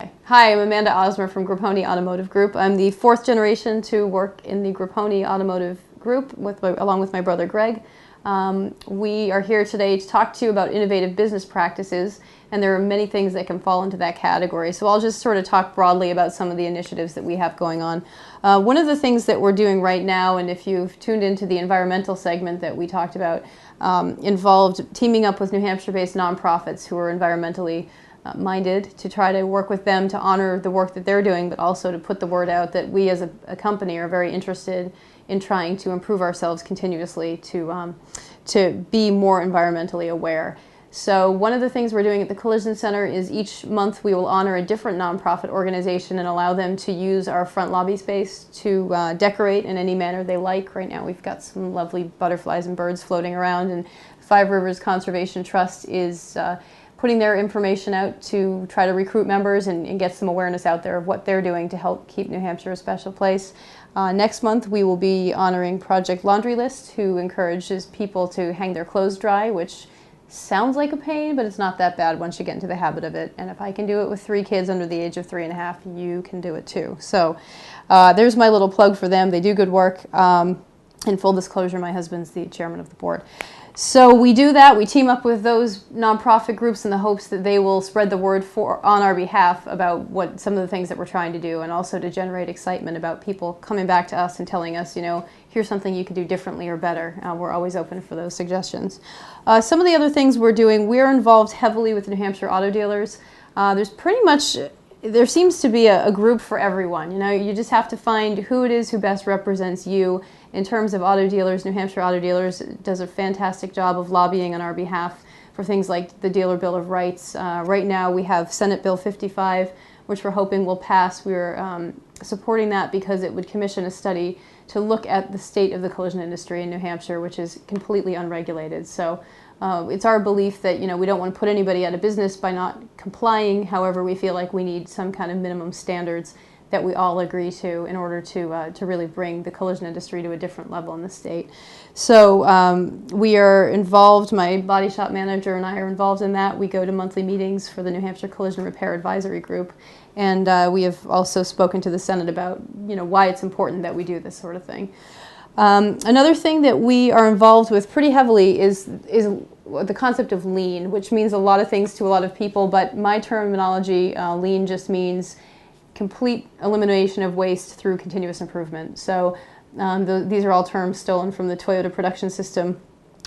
Hi, I'm Amanda Osmer from Grappone Automotive Group. I'm the fourth generation to work in the Grappone Automotive Group along with my brother Greg. We are here today to talk to you about innovative business practices, and there are many things that can fall into that category. So I'll just sort of talk broadly about some of the initiatives that we have going on. One of the things that we're doing right now, and if you've tuned into the environmental segment that we talked about, involved teaming up with New Hampshire-based nonprofits who are environmentally minded to try to work with them to honor the work that they're doing, but also to put the word out that we as a company are very interested in trying to improve ourselves continuously to be more environmentally aware. So one of the things we're doing at the Collision Center is each month we will honor a different nonprofit organization and allow them to use our front lobby space to decorate in any manner they like. Right now we've got some lovely butterflies and birds floating around, and Five Rivers Conservation Trust is putting their information out to try to recruit members and get some awareness out there of what they're doing to help keep New Hampshire a special place. Next month we will be honoring Project Laundry List, who encourages people to hang their clothes dry, which sounds like a pain, but it's not that bad once you get into the habit of it. And if I can do it with 3 kids under the age of 3.5, you can do it too. So there's my little plug for them. They do good work. In full disclosure, my husband's the chairman of the board. So we do that. We team up with those nonprofit groups in the hopes that they will spread the word on our behalf about what some of the things that we're trying to do, and also to generate excitement about people coming back to us and telling us, you know, here's something you could do differently or better. We're always open for those suggestions. Some of the other things we're doing, we're involved heavily with New Hampshire auto dealers. There seems to be a group for everyone. You know, you just have to find who it is who best represents you. In terms of auto dealers, New Hampshire Auto Dealers does a fantastic job of lobbying on our behalf for things like the Dealer Bill of Rights. Right now we have Senate Bill 55, which we're hoping will pass. We're supporting that because it would commission a study to look at the state of the collision industry in New Hampshire, which is completely unregulated. So it's our belief that, you know, we don't want to put anybody out of business by not complying. However, we feel like we need some kind of minimum standards that we all agree to in order to really bring the collision industry to a different level in the state. So we are involved, my body shop manager and I are involved in that. We go to monthly meetings for the New Hampshire Collision Repair Advisory Group, and we have also spoken to the Senate about, you know, why it's important that we do this sort of thing. Another thing that we are involved with pretty heavily is the concept of lean, which means a lot of things to a lot of people, but my terminology, lean, just means complete elimination of waste through continuous improvement. So these are all terms stolen from the Toyota production system,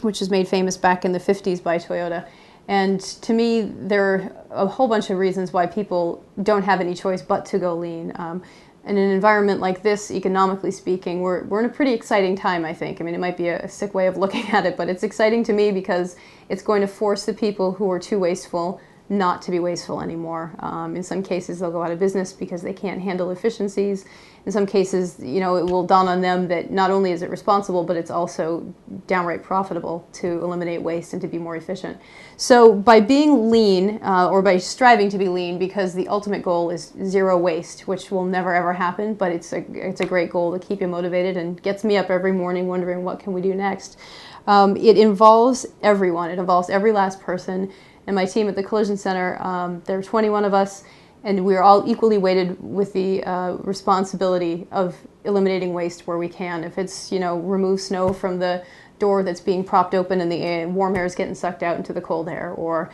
which was made famous back in the 50s by Toyota. And to me, there are a whole bunch of reasons why people don't have any choice but to go lean. In an environment like this, economically speaking, we're in a pretty exciting time, I think. I mean, it might be a sick way of looking at it, but it's exciting to me because it's going to force the people who are too wasteful not to be wasteful anymore. In some cases, they'll go out of business because they can't handle efficiencies. In some cases, you know, it will dawn on them that not only is it responsible, but it's also downright profitable to eliminate waste and to be more efficient. So by being lean, or by striving to be lean, because the ultimate goal is zero waste, which will never ever happen, but it's a great goal to keep you motivated and gets me up every morning wondering what can we do next. It involves everyone. It involves every last person. And my team at the Collision Center, there are 21 of us, and we're all equally weighted with the responsibility of eliminating waste where we can. If it's, you know, remove snow from the door that's being propped open and the warm air is getting sucked out into the cold air, or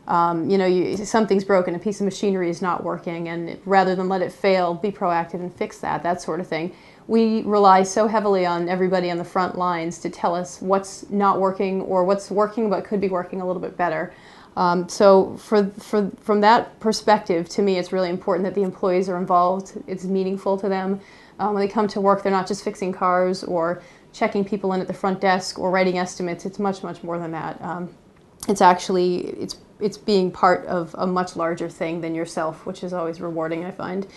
you know, something's broken, a piece of machinery is not working, and rather than let it fail, be proactive and fix that sort of thing. We rely so heavily on everybody on the front lines to tell us what's not working or what's working but could be working a little bit better. So from that perspective, to me, it's really important that the employees are involved. It's meaningful to them. When they come to work, they're not just fixing cars or checking people in at the front desk or writing estimates. It's much, much more than that. It's actually, it's being part of a much larger thing than yourself, which is always rewarding, I find.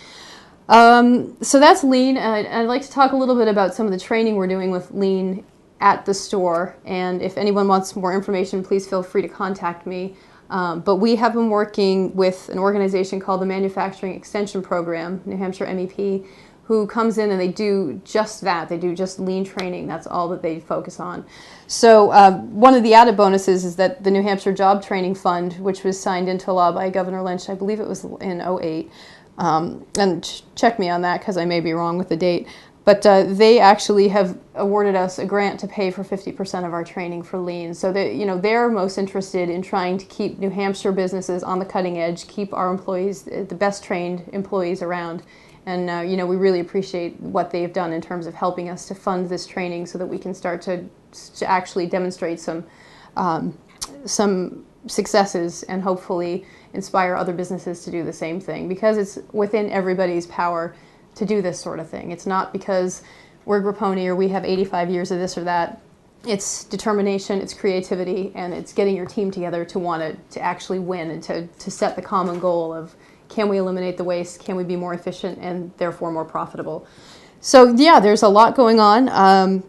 So that's lean. I'd like to talk a little bit about some of the training we're doing with lean at the store, and if anyone wants more information, please feel free to contact me. But we have been working with an organization called the Manufacturing Extension Program, New Hampshire MEP, who comes in and they do just that. They do just lean training. That's all that they focus on. So one of the added bonuses is that the New Hampshire Job Training Fund, which was signed into law by Governor Lynch, I believe it was in '08, and check me on that because I may be wrong with the date, but they actually have awarded us a grant to pay for 50% of our training for lean. So they're most interested in trying to keep New Hampshire businesses on the cutting edge, keep our employees, the best trained employees around. And we really appreciate what they've done in terms of helping us to fund this training so that we can start to actually demonstrate some successes and hopefully inspire other businesses to do the same thing, because it's within everybody's power to do this sort of thing. It's not because we're Grappone or we have 85 years of this or that. It's determination, it's creativity, and it's getting your team together to want to actually win and to set the common goal of, can we eliminate the waste? Can we be more efficient and therefore more profitable? So yeah, there's a lot going on.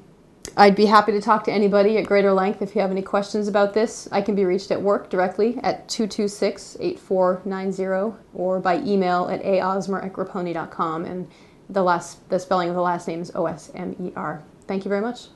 I'd be happy to talk to anybody at greater length if you have any questions about this. I can be reached at work directly at 226-8490 or by email at aosmer@grappone.com, and the spelling of the last name is Osmer. Thank you very much.